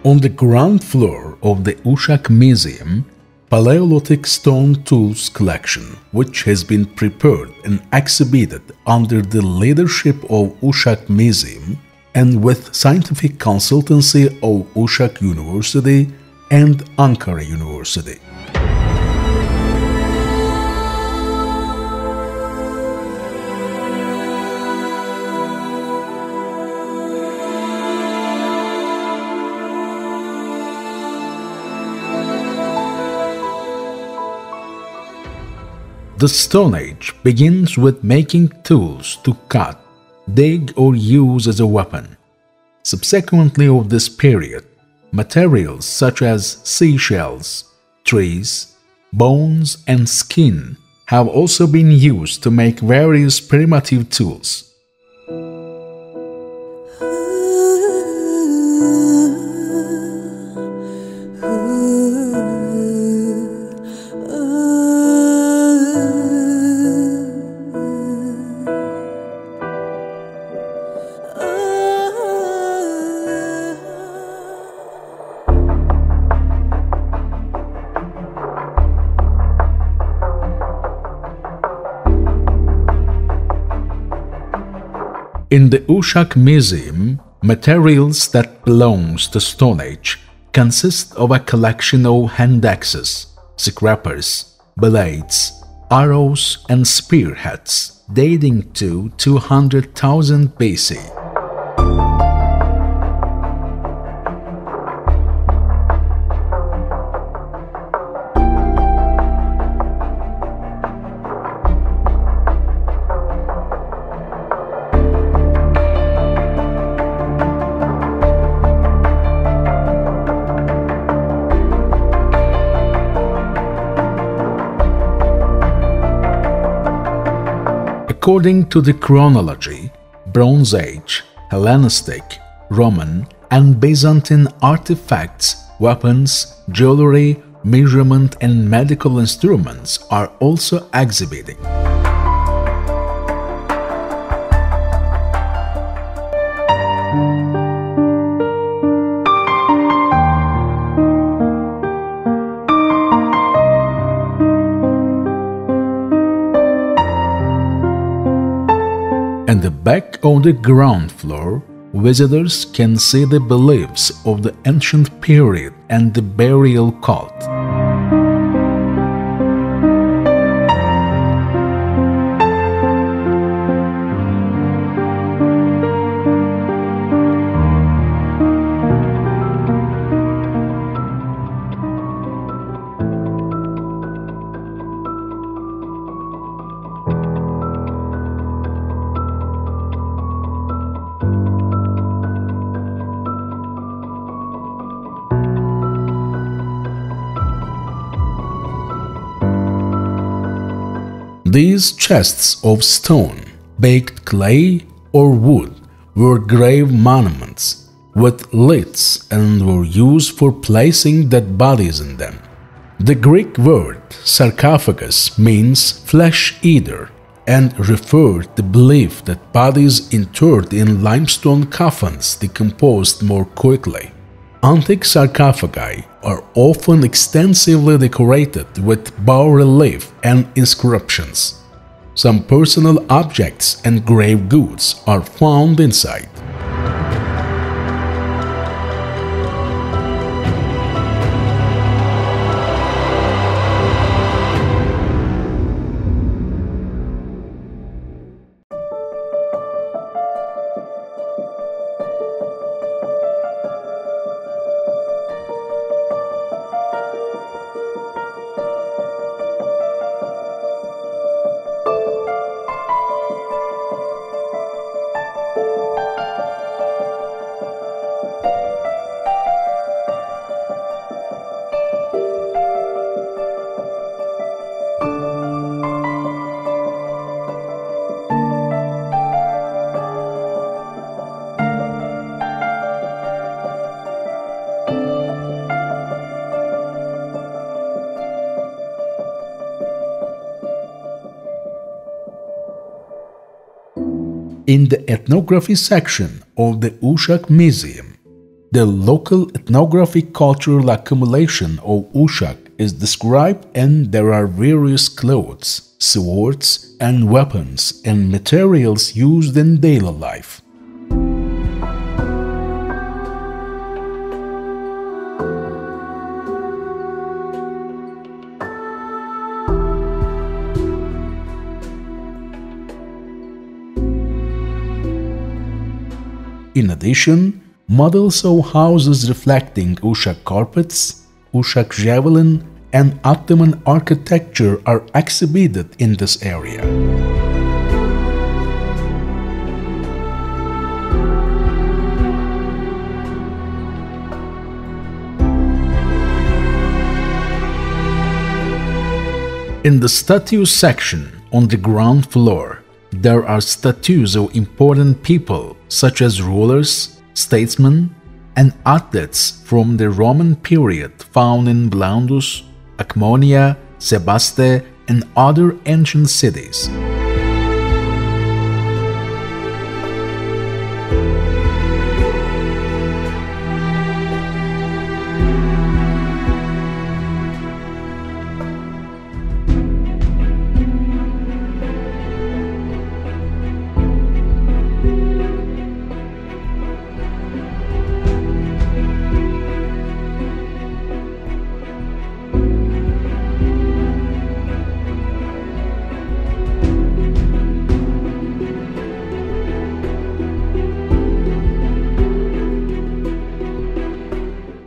On the ground floor of the Uşak Museum, Paleolithic stone tools collection, which has been prepared and exhibited under the leadership of Uşak Museum and with scientific consultancy of Uşak University and Ankara University. The Stone Age begins with making tools to cut, dig or use as a weapon. Subsequently of this period, materials such as seashells, trees, bones and skin have also been used to make various primitive tools. In the Uşak Museum, materials that belongs to Stone Age consist of a collection of hand axes, scrapers, blades, arrows and spearheads dating to 200,000 BC. According to the chronology, Bronze Age, Hellenistic, Roman, and Byzantine artifacts, weapons, jewelry, measurement, and medical instruments are also exhibiting. At the back of the ground floor, visitors can see the beliefs of the ancient period and the burial cult. These chests of stone, baked clay or wood were grave monuments with lids and were used for placing dead bodies in them. The Greek word sarcophagus means flesh eater and referred to the belief that bodies interred in limestone coffins decomposed more quickly. Antique sarcophagi are often extensively decorated with bas-relief and inscriptions. Some personal objects and grave goods are found inside. In the ethnography section of the Uşak Museum, The local ethnographic cultural accumulation of Uşak is described, and there are various clothes, swords, and weapons and materials used in daily life. In addition, models of houses reflecting Uşak carpets, Uşak javelin, and Ottoman architecture are exhibited in this area. In the statues section on the ground floor, there are statues of important people such as rulers, statesmen, and athletes from the Roman period found in Blaundus, Akmonia, Sebaste, and other ancient cities.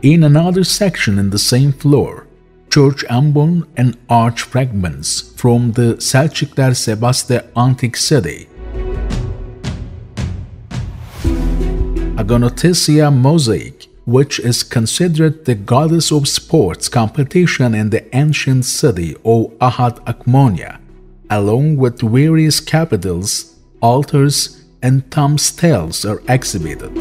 In another section in the same floor, church ambon and arch fragments from the Selçuklar Sebaste antique city. Agonotesia mosaic, which is considered the goddess of sports competition in the ancient city of Ahad Akmonia, along with various capitals, altars, and tombstones are exhibited.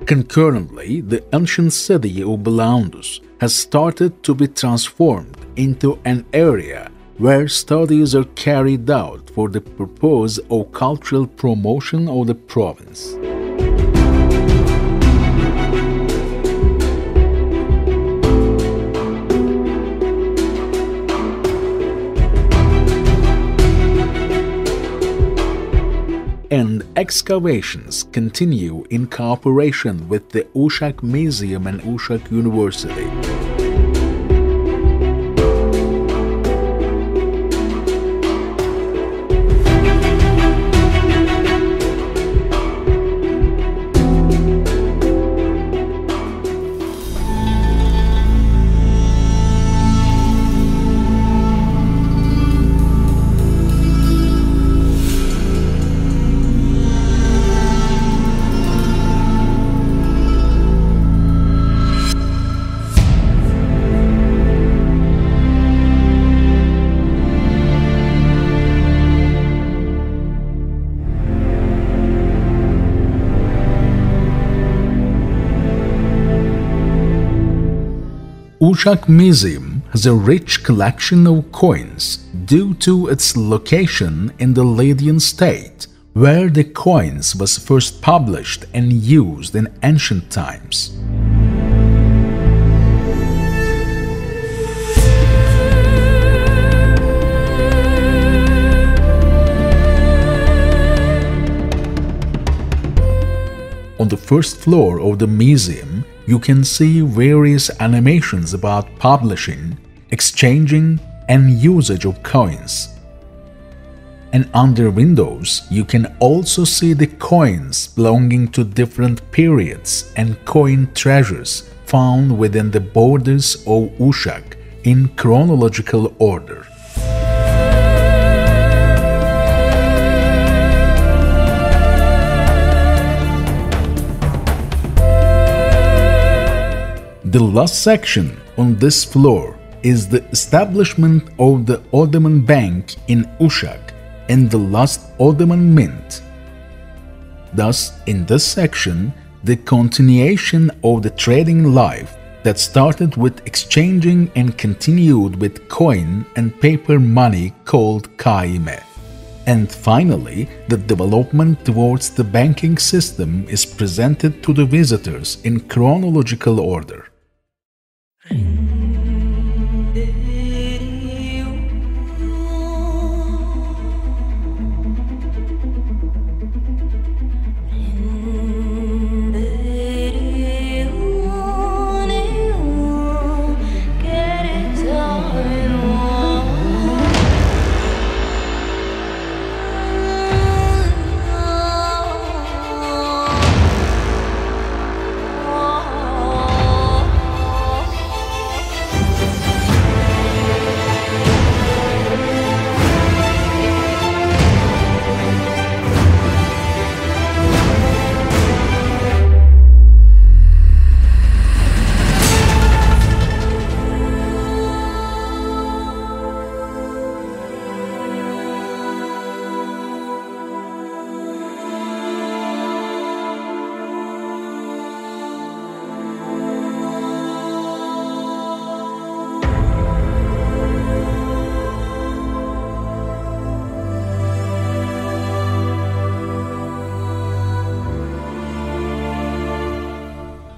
Concurrently, the ancient city of Blaundus has started to be transformed into an area where studies are carried out for the purpose of cultural promotion of the province. And excavations continue in cooperation with the Uşak Museum and Uşak University. Uşak Museum has a rich collection of coins due to its location in the Lydian state, where the coins was first published and used in ancient times. On the first floor of the museum, you can see various animations about publishing, exchanging, and usage of coins. And under windows, you can also see the coins belonging to different periods and coin treasures found within the borders of Uşak in chronological order. The last section on this floor is the establishment of the Ottoman Bank in Uşak and the last Ottoman mint. Thus, in this section, the continuation of the trading life that started with exchanging and continued with coin and paper money called kaime. And finally, the development towards the banking system is presented to the visitors in chronological order.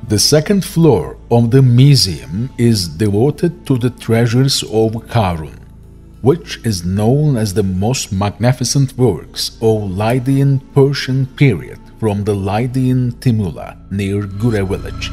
The second floor of the museum is devoted to the treasures of Karun, which is known as the most magnificent works of Lydian Persian period from the Lydian Timula near Gure village.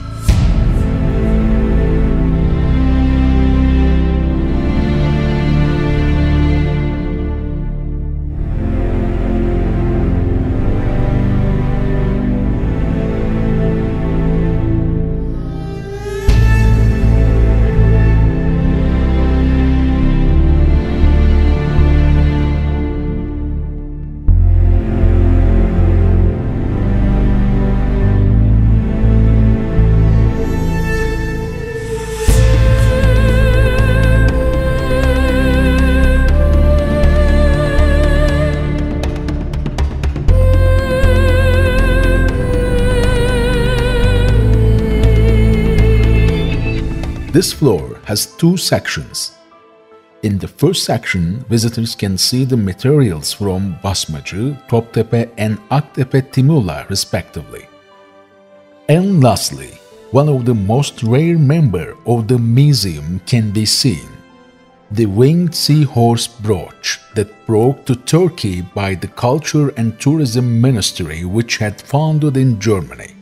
This floor has two sections. In the first section, visitors can see the materials from Basmacı, Toptepe and Aktepe Timula respectively. And lastly, one of the most rare members of the museum can be seen, the winged seahorse brooch that brought to Turkey by the Culture and Tourism Ministry which had founded in Germany.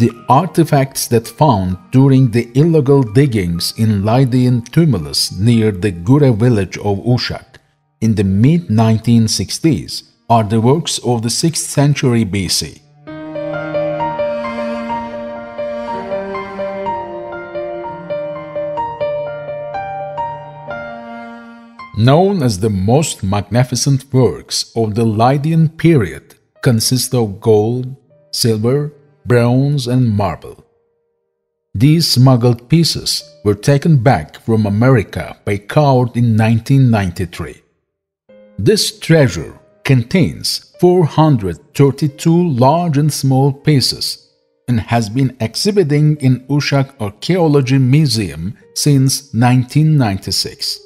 The artifacts that found during the illegal diggings in Lydian tumulus near the Gure village of Uşak in the mid-1960s are the works of the 6th century BC. Known as the most magnificent works of the Lydian period, consist of gold, silver, bronze and marble. These smuggled pieces were taken back from America by Coward in 1993. This treasure contains 432 large and small pieces and has been exhibiting in Uşak Archaeology Museum since 1996.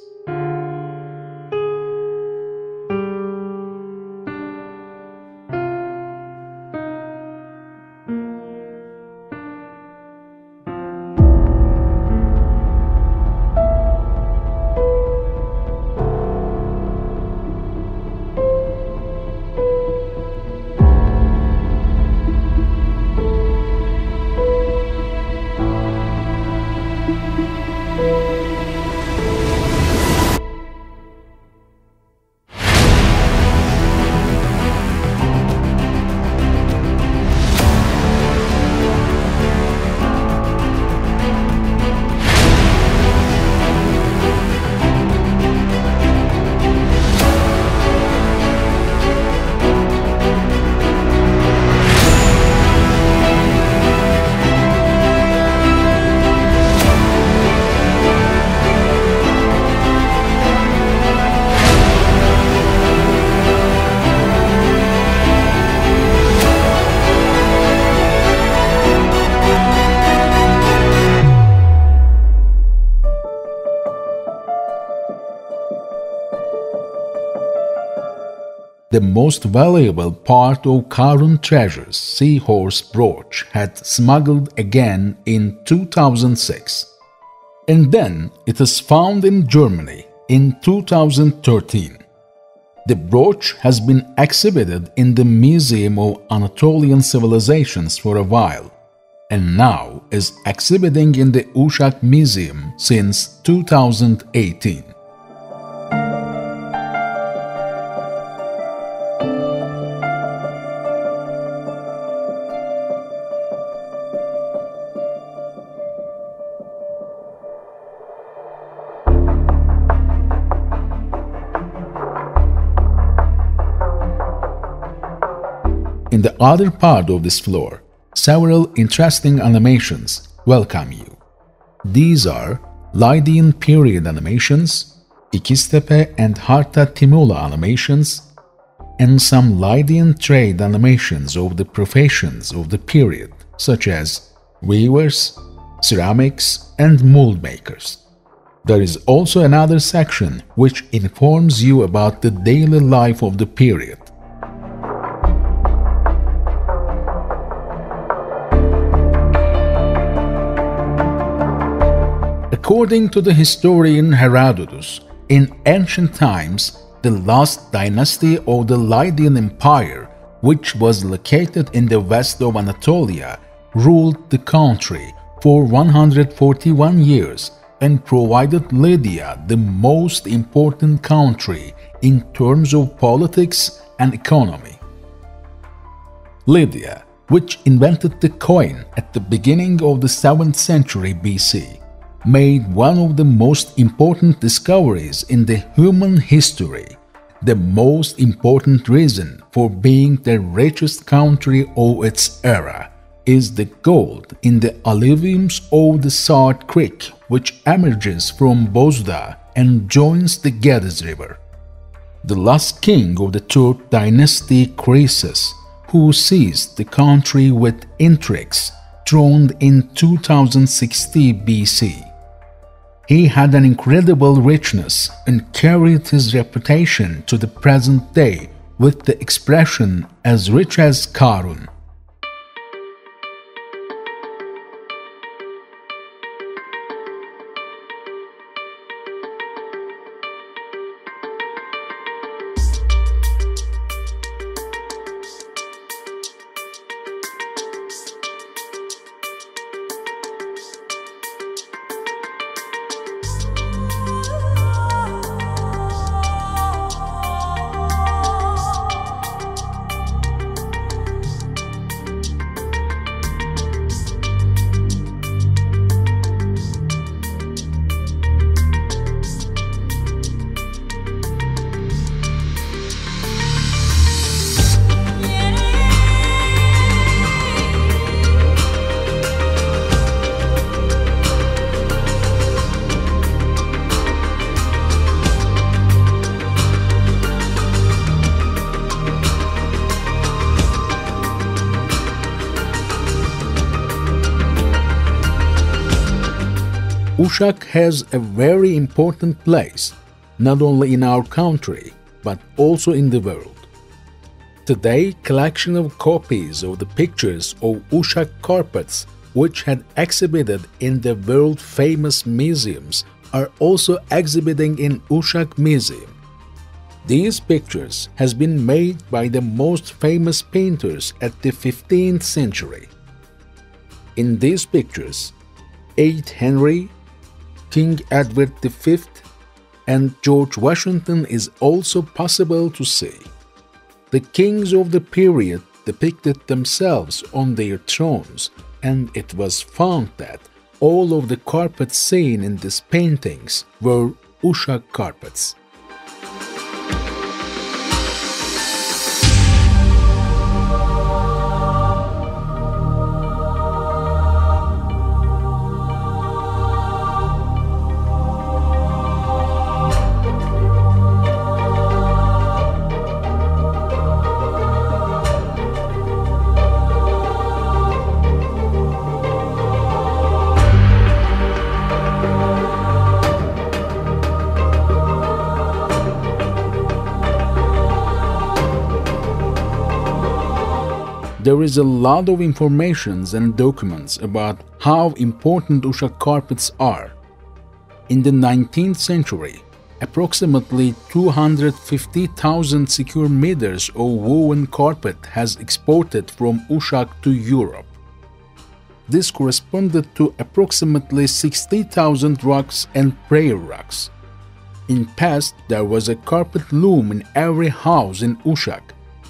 the most valuable part of Karun treasure's seahorse brooch had smuggled again in 2006. And then it is found in Germany in 2013. The brooch has been exhibited in the Museum of Anatolian Civilizations for a while, and now is exhibiting in the Uşak Museum since 2018. In the other part of this floor, several interesting animations welcome you. These are Lydian period animations, İkiztepe and Harta Timula animations, and some Lydian trade animations of the professions of the period, such as weavers, ceramics, and mold makers. There is also another section which informs you about the daily life of the period. According to the historian Herodotus, in ancient times, the last dynasty of the Lydian Empire, which was located in the west of Anatolia, ruled the country for 141 years and provided Lydia the most important country in terms of politics and economy. Lydia, which invented the coin at the beginning of the 7th century BC, made one of the most important discoveries in the human history. The most important reason for being the richest country of its era is the gold in the alluviums of the Sart Creek, which emerges from Bozda and joins the Gediz River. The last king of the Turk dynasty, Croesus, who seized the country with intrigues, throned in 2060 BC. He had an incredible richness and carried his reputation to the present day with the expression as rich as Karun. Uşak has a very important place, not only in our country, but also in the world. Today, collection of copies of the pictures of Uşak carpets, which had exhibited in the world-famous museums, are also exhibiting in Uşak Museum. These pictures has been made by the most famous painters at the 15th century. In these pictures, 8 Henry, King Edward V, and George Washington is also possible to see. The kings of the period depicted themselves on their thrones, and it was found that all of the carpets seen in these paintings were Uşak carpets. There is a lot of information and documents about how important Uşak carpets are. In the 19th century, approximately 250,000 square meters of woven carpet has exported from Uşak to Europe. This corresponded to approximately 60,000 rugs and prayer rugs. In past, there was a carpet loom in every house in Uşak,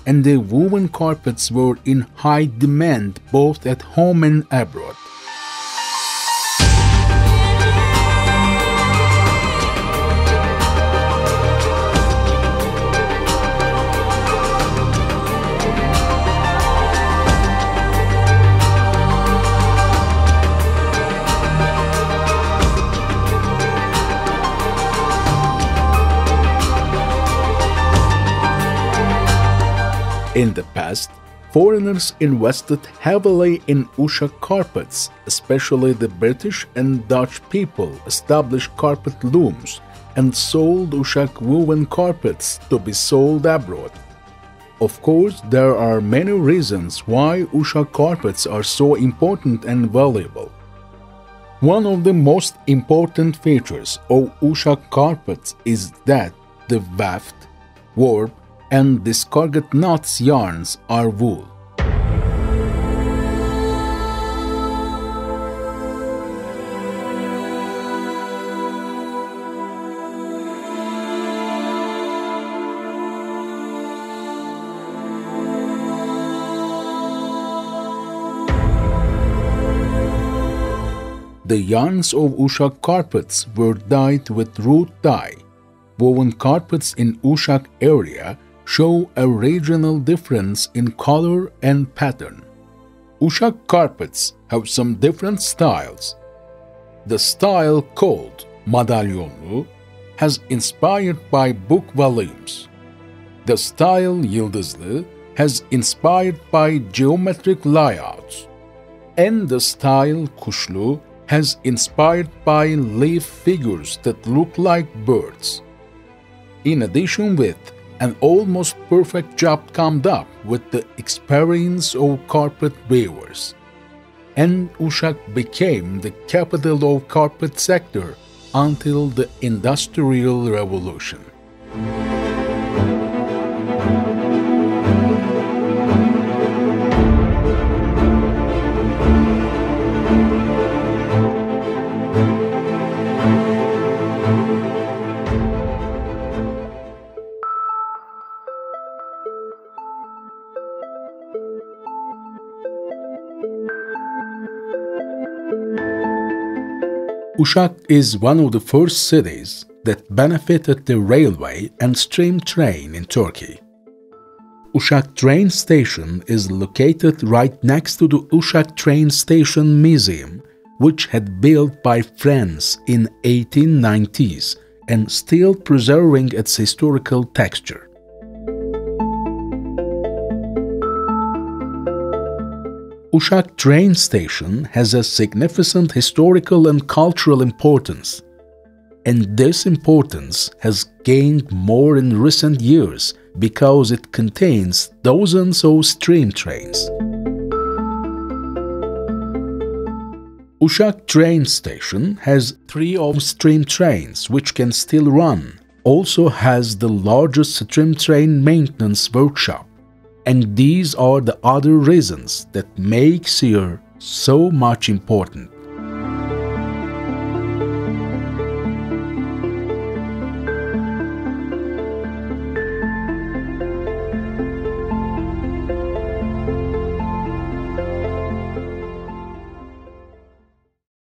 and the woven carpets were in high demand both at home and abroad. In the past, foreigners invested heavily in Uşak carpets, especially the British and Dutch people established carpet looms and sold Uşak woven carpets to be sold abroad. Of course, there are many reasons why Uşak carpets are so important and valuable. One of the most important features of Uşak carpets is that the weft, warp, and discarded knots yarns are wool. The yarns of Uşak carpets were dyed with root dye. Woven carpets in Uşak area show a regional difference in color and pattern. Uşak carpets have some different styles. The style called madalyonlu has inspired by book volumes. The style yıldızlı has inspired by geometric layouts. And the style kuşlu has inspired by leaf figures that look like birds. In addition with an almost perfect job comes up with the experience of carpet weavers. And Uşak became the capital of carpet sector until the Industrial Revolution. Uşak is one of the first cities that benefited the railway and steam train in Turkey. Uşak train station is located right next to the Uşak train station museum, which had built by France in 1890s and still preserving its historical texture. Uşak train station has a significant historical and cultural importance, and this importance has gained more in recent years because it contains dozens of steam trains. Uşak train station has 3 of steam trains which can still run, also has the largest steam train maintenance workshop. And these are the other reasons that makes here so much important.